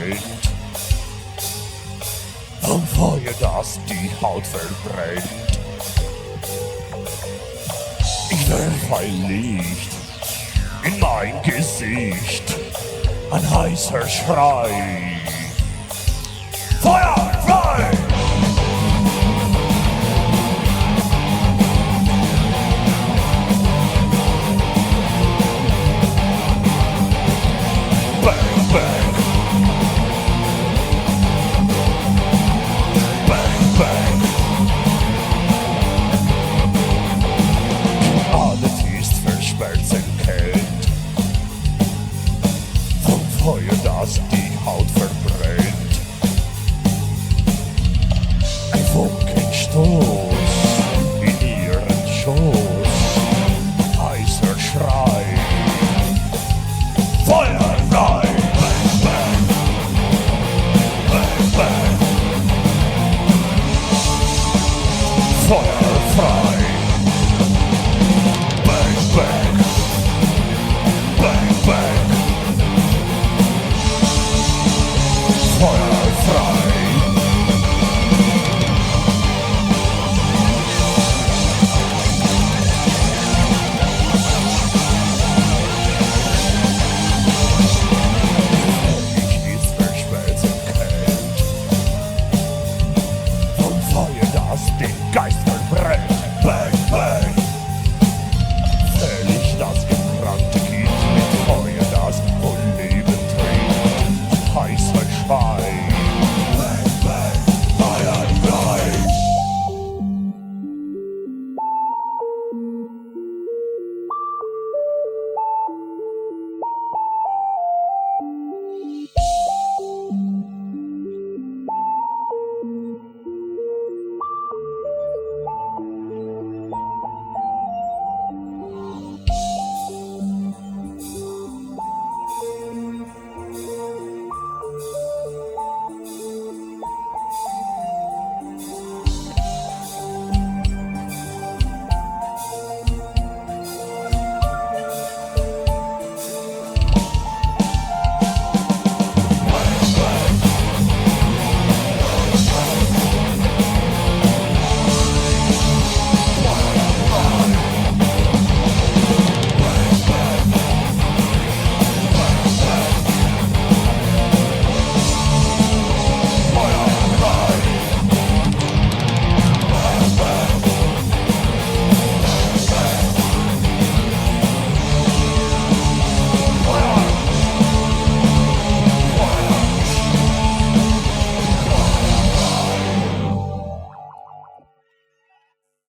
brennt. Vom Feuer, das die Haut verbrennt. Ich werf ein Licht in mein Gesicht, ein heißer Schrei. Feuer frei! Bang, bang. Bang, bang. Alles ist verschmelzen kennt. Vom Feuer, das die Haut verbrennt. Ein Funkenstoß in ihren Schoß. Heißer Schrei. Feuer frei! Bang, bang. Bang, bang. Feuer!